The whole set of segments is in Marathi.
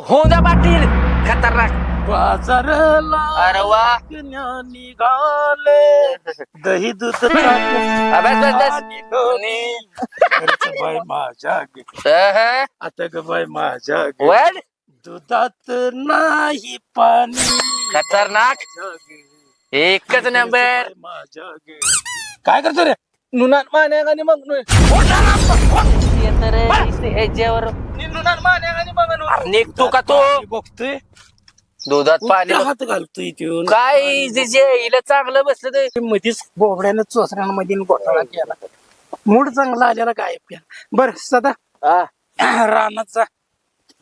होऊन द्या पाटील खतरनाक. बाजारला अरे वा. निघाले दही दूध बस बस बाय माझ्या गे. बस. आता ग बाय माझ्या गे. वड दुधात नाही पाणी खतरनाक. एकच नंबर. माझ्या गे. काय करतो रे नुनात मान्या मग ह्याच्यावर नुनात मान्या मग निघतो का तो बघतोय दुधात पाणी हात घालतोय तो काय जे हिला चांगलं बसलं ते मध्येच बोबड्यानं चोसऱ्यांमध्ये घोटाळा केला मूड चांगला आलेला काय बर सदा रानात जा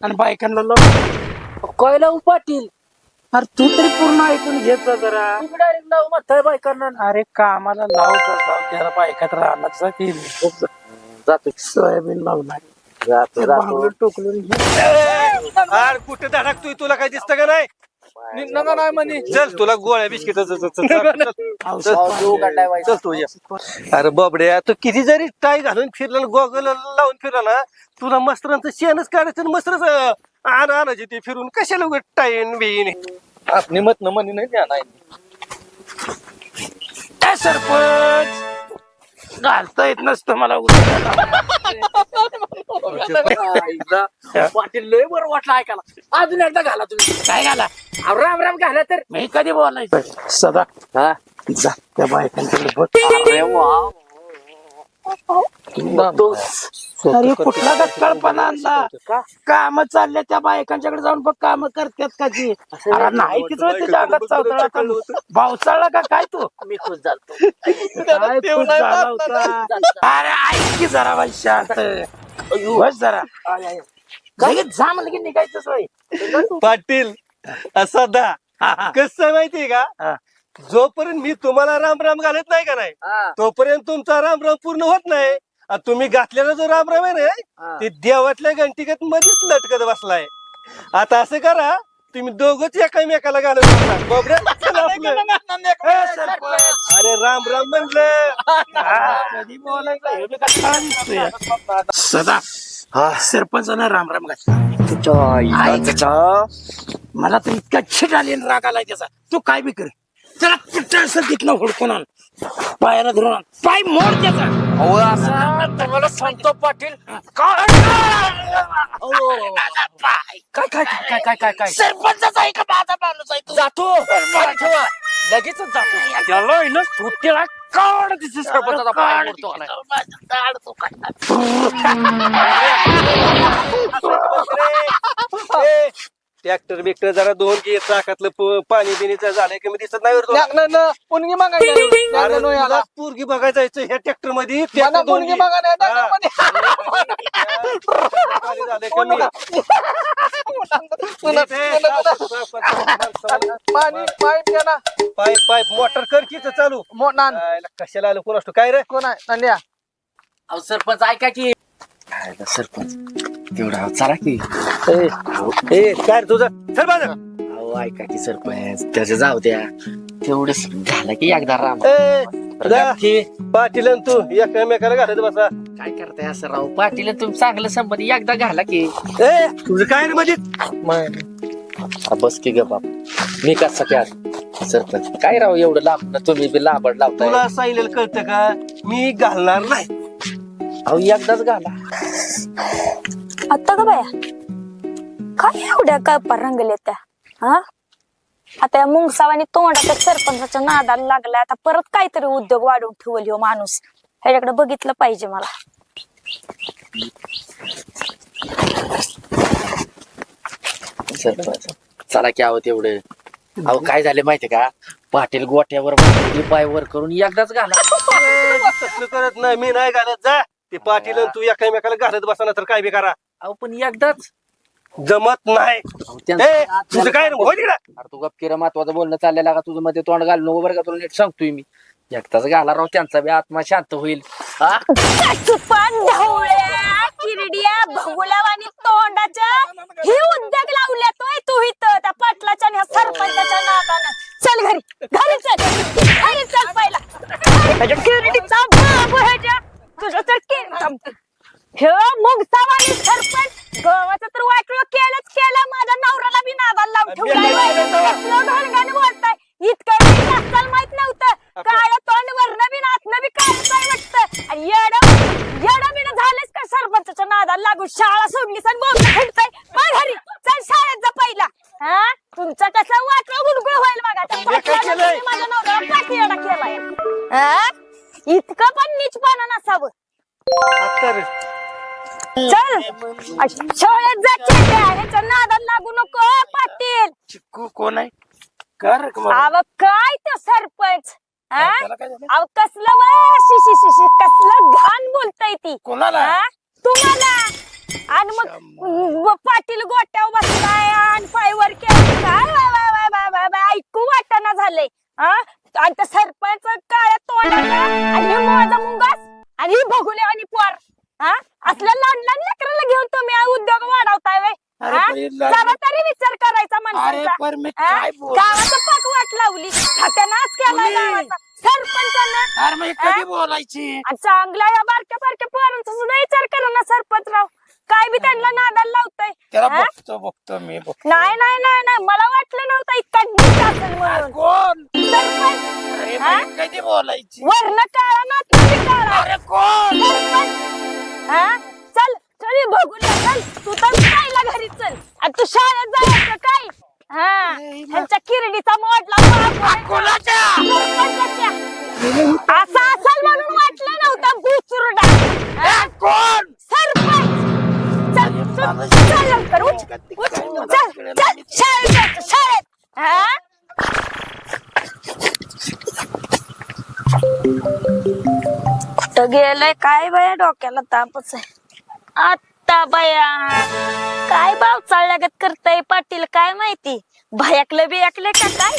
आणि बायकांना लाव. काय लावू पाटील. अरे तू तरी पूर्ण ऐकून घेत जा जरा. डायरेक्ट लावू मग बायकांना. अरे कामाला लाव जा त्याला बायकात रानात जा ते जातो सोयाबीन लावणार जातो टोकलून अरे कुठे धडकतोय तुला काय दिसतं का नाही नाही म्हणे चल तुला गोळ्या बिस्किट औषध तू ये. अरे बाबड्या तू किती जरी टाय घालून फिरला गोगल लावून फिरला ना तुला मस्तरांचं शेणच काढायचं मस्तरच आणायचे ते फिरून कशाला उगाच टाईन बिन आपली मत न म्हणे नाही सरपंच घालता येत नसतं मला पाटील लय बरं वाटलं ऐकायला. अजून एकदा घाला तुम्ही. काय घाला राम राम घाला तर. मी कधी बोलायचं सदा हा जा त्या बायकांकडे बघ. अरे वा. अरे कुठला कळपणा आणला काम चालले त्या बायकांच्याकडे जाऊन बघ काम करतात का ती. अरे नाही तिच त्याच्या अंगात चावतळा भावचाळला का काय तू मी खुश झालो. काय खुश झाला होता. अरे ऐक की जरा बाई शांत बस जरा लगेच जा म्हणलं की निघायचं सोय. पाटील असा दा कसं माहितीये का जोपर्यंत मी तुम्हाला राम राम घालत नाही का नाही तोपर्यंत तुमचा राम राम पूर्ण होत नाही. आणि तुम्ही घातलेला जो राम राम आहे ना ते देवातल्या घंटिकत मध्येच लटकत बसलाय. आता असं करा तुम्ही दोघच एकामेकाला घालत अरे राम राम म्हणलं कधी बोलायचं सदा सरपंचानं राम राम घातला. मला तर इतका छिट आली राग आलाय त्याचा. तू काय बी कर त्याला कुठं असं तिथनं हुडकून आण पायाला धरून आण पाय मोड त्याचा. तुम्हाला सांगतो पाटील. काय काय काय काय काय काय सरपंचाचा आहे का माझा माणूस आहे तू. जातो लगेच जातो. त्याला ना सुट्टीला काढ तिथे सरपंचाचा पाय मोडतो का नाही. ट्रॅक्टर बिक्टर जरा दोन घे चाकातलं पाणी बिनीचं झालंय कमी दिसत नाही पुणगी पोरगी बघायला जायचं ह्या ट्रॅक्टर मध्ये पाईप पाईप मोटर कर की चालू कशाला आलं कोण असतो काय रे कोण आहे नंद्या. अहो सरपंच ऐका की. सरपंच तेवढा चला की. ए काय रे तुझं सर बाजू अहो ऐका की सरपंच त्याचं जाऊ द्या तेवढंच झालं की एकदा राम. पाटील तू एकमेकाला घालत बसा. काय करताय असं राव पाटील तुम्ही चांगलं संबंध एकदा घाला की. ए तुझं काय रे म्हणजे बस की ग बाप मी कसं काय सरपंच काय राव एवढं लांब तुम्ही बी लांबड लावताय. तुला सांगितलेलं कळतं का मी घालणार नाही. अहो एकदाच घाला. आता का बाया काय एवढ्या कळपा रंगल्या त्या. हा आता या मुंगसावानी तोंडाच्या सरपंचाच्या नादाला लागलाय. आता परत काहीतरी उद्योग वाढवून ठेवल हो माणूस. ह्याच्याकडे बघितलं पाहिजे मला. सरपंच चला की आहो तेवढं. अहो काय झालं माहितीये का पाटील गोट्यावर पाय वर करून एकदाच घाला. तसलं करत नाही मी नाही घालत जा. ते पाटील तू एकमेकाला घालत बसा तर काय बी करा. अहो पण एकदाच जमत नाही. तुझं काय तू गप्पीरा महत्वाचं बोलणं चाललेला का तुझं मध्ये तोंड घालून नको बरं का तुला नीट सांगतोय मी. एकटाच घाला राव त्यांचा बी आत्मा शांत होईल. किरड्या भगुलावानी तोंडाच्या हे उद्योग लावले ठेवलाय बाई. कसलं ढोलगाणं बोलताय इतकं बी नसताल माहित नव्हतं काळ तोंड वरण बी नातनं बी काढताय वाटतं आणि येडं बिन झालेच का सरपंचाच्या नादाला लागून शाळा सोडलीस आणि बोलत फिरताय मग घरी चल शाळेत जा पहिला हा तुमचं कसं वाटलं गुडगुड होईल बघा त्या पाटलानं तुम्ही माझ्या नवऱ्याला पाठीयाडा केलाय हा इतकं पण नीचपणा नसावं चल शाळेत जा चिट्या ह्याच्या नादाला लागू नको पाटील चिक्कू कोण आहे कर अव काय तो सरपंच हा? त्याला काय झालं? अव कसलं शिशी कसलं घाण बोलताय ती कोणाला? हा? तुम्हाला आणि मग पाटील गोट्यावर बसलाय आणि पायवर केलं काय वा वा वा वा वा वा ऐकू वाटाना झालंय हा आणि त्या सरपंच काळ्या तोंडाला आणि हे माझा मुंगास आणि ही बघुले आणि पोर हा असल्या लहान लहान लेकराला घेऊन तुम्ही हा उद्योग वाढवताय वे अरे हा? पण हे लहान- जरा तरी विचार करायचा अरे माणसाचा पर मी हा? काय बोल गावाचं पाक वाट लावली खात्यानाच केला तुम्ही- गावाचा सरपंचानं अरे मग कधी बोलायची आणि चांगल्या या बारक्या बारक्या पोरांचा सुद्धा विचार करा ना सरपंचराव काय बी त्यांना नादाला लावताय त्याला हा? बघतो मी बघतो नाही नाही नाही नाही मला वाटलं नव्हतं इतका नीट असेल म्हणून कोण सरपंच अरे हा? मग कधी बोलायची वर्ण काळा ना तुम्ही काळा अरे कोण सरपंच हा चल चल बघूया चल तू तर जायला घरी चल आणि तू शाळेत जायचं काय हा ह्यांच्या किरडीचा मोडला बाप आहे. कोणाच्या सरपंचाच्या. असं असेल म्हणून वाटलं नव्हतं बुचुर्डा हा? कोण सरपंच चल चल लवकर उठ चल चल शाळेत जायचं, शाळेत हा कुठं गेलंय काय बाया डोक्याला तापच आहे आता बाया काय बाव चालल्यागत करताय पाटील काय माहिती भयाकलं बियाकले का काय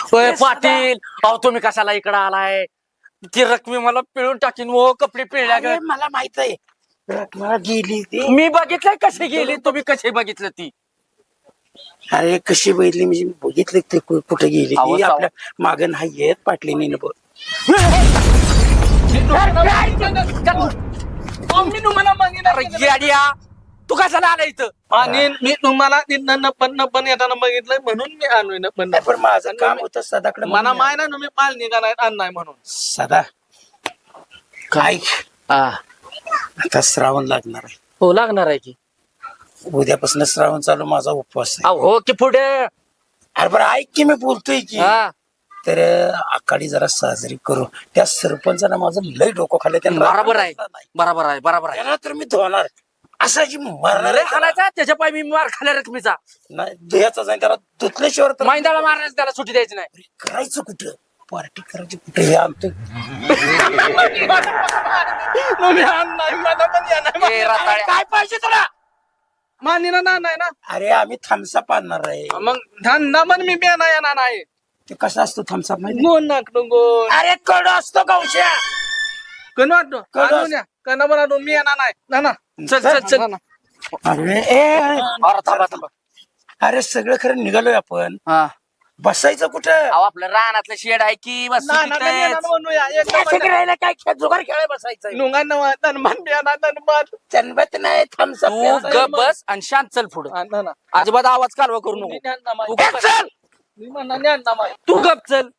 होय पाटील अहो तुम्ही कशाला इकडं आलाय ती रकमी मला पिळून टाकीन वो कपडे पिळल्या अरे मला माहित आहे मला गेली ती मी बघितलंय कशी गेली तुम्ही कशी बघितलं ती अरे कशी बघितली म्हणजे मी बघितलं ते कुठे गेली अहो, ती साव- आपल्या मागे नाही येत पाटलीने न बघ येड्या, तू कशाला आला इथं आणि मी तुम्हाला पण येताना बघितलंय म्हणून मी आणलोय न पण नाही, पण माझं काम होतं सदाकडे मला माय ना तुम्ही पाल निघालाय आणलाय म्हणून सदा काय हा. आता श्रावण लागणार आहे हो लागणार आहे की उद्यापासून श्रावण चालू माझा उपवास आहे अहो हो की पुढे अरे बरं ऐक की मी बोलतोय की हा. तर आकाडी जरा साजरी करू त्या सरपंचानं माझं लय डोकं खाल्लं त्यानं बरोबर आहे नाही. बरोबर आहे बरोबर आहे त्याला तर मी धुवणार असा जी मरणार लय खालायचा त्याच्या पाय मी मार खाल्या रकमीचा नाही देहाचा जाईल त्याला धुतल्याशिवाय तर मैदाला मारण्यास त्याला सुट्टी द्यायची नाही करायचं कुठं पार्टी करायची कुठे हे आमचं तुम्ही आणलाय मला पण येणार ए, रताळ्या. काय पाहिजे तुला मानी ना नाही ना अरे आम्ही थम्सअप आणणार आहे मग धंदा पण मी बियाणा येणार नाही ते कसं असतो थम्सअप माहिती गोन नाकडून गोन अरे कडू असतो गौश्या कन वाटतो कडू आणून या कन बरं मी येणार नाही ना ना चल चल चल अरे ए, अरे थांबा थांबा अरे सगळं खरं निघालोय आपण हा बसायचं कुठं अहो आपलं रानातलं शेड आहे की बस ना ना कधी येणार म्हणूया असं करायला काय जुगार खेळायला बसायचं नुंगा नवा तनमान बियाणा तनमान चनबत नाही तू थम्सअप गप बस आणि शांत चल पुढे ना ना अजिबात आवाज कालवा करू नको तू गप चल मी म्हणणार ज्ञानना माय तू गप चल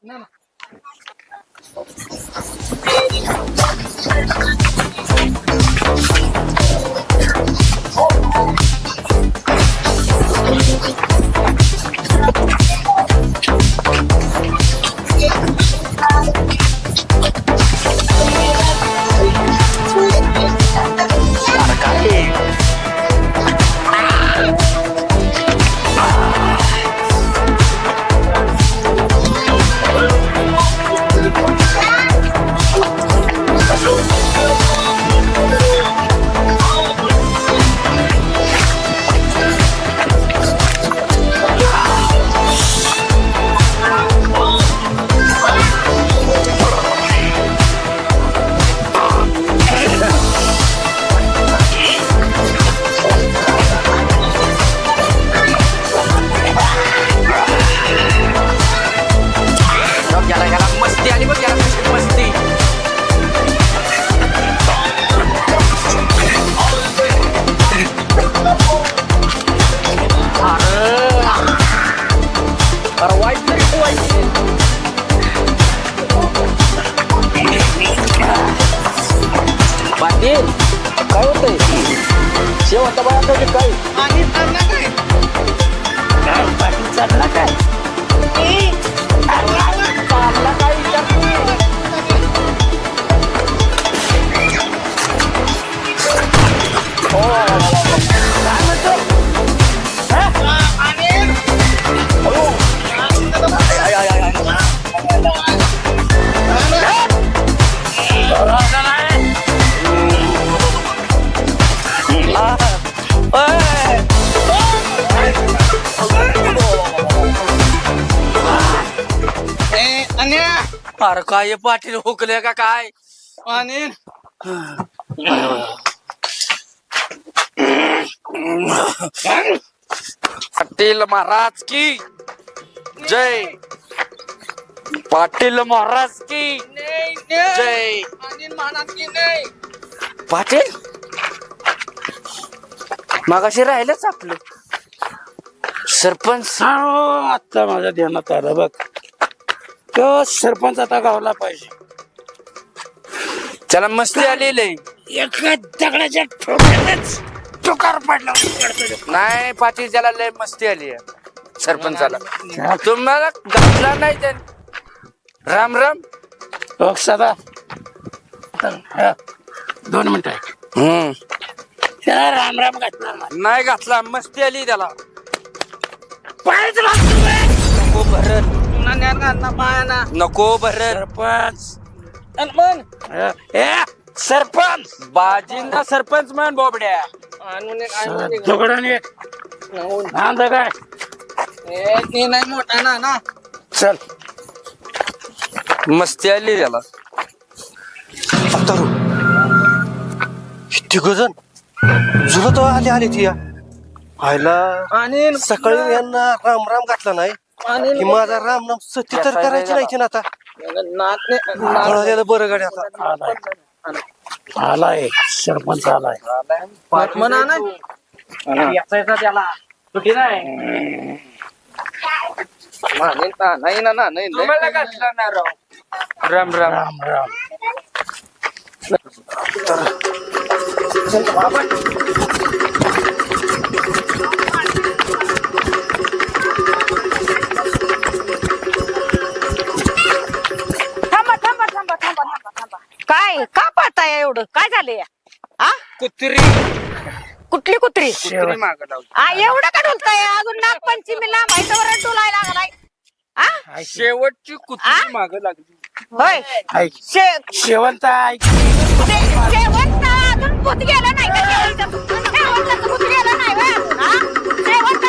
शेवंता बाया काय काय पाटील चालला काय चालला काय विचारतोय? काय म्हणतो अरे काय पाटील हुकले का काय आणि पाटील महाराज की जय पाटील महाराज की जय पाटील मगाशी राहिलंच आपलं सरपंच आता माझ्या ध्यानात आलं बघ तो सरपंच आता गावला पाहिजे त्याला मस्ती आलेली एका दगडाच्या ठोक्यातच टुकार पडला नाही पाटील त्याला लय मस्ती आली आहे सरपंचाला तुम्हाला घातला नाही त्याने राम राम बघ सदा 2 मिनिटं त्याला राम राम घातला नाही घातला मस्ती आली त्याला पायच लागतो नको भरण पायाना नको भरण सरपंच सरपंच बाजींना सरपंच म्हण बोबड्या दगडाने नांद काय नाही मोठा ना चल मस्ती आली त्याला तरू तिघजण जुलत आले ती या आयला आणि सकाळी यांना राम राम घातला नाही की माझा राम राम सती तर करायची नाही ना आता कळालेलं बरं गाडी आता आलाय सरपंच आलाय त्याला कुठे नाही तुम्हाला घातला ना राव राम राम राम राम थांबा थांबा थांबा थांबा थांबा थांबा काय का पाहताय एवढं काय झालंय आ कुत्री कुठली कुत्री कुत्री मागं लावली. एवढं का ढोलताय अजून नागपंचमीला माहितीवर डोलायला लागलाय आ शेवटची कुत्री माग लागली होय ऐक शेवंत ऐक शेवंत अजून भूत गेलं नाही का शेवंत शेवंताचं भूत गेलं नाही होय अजून, हा? शेवंत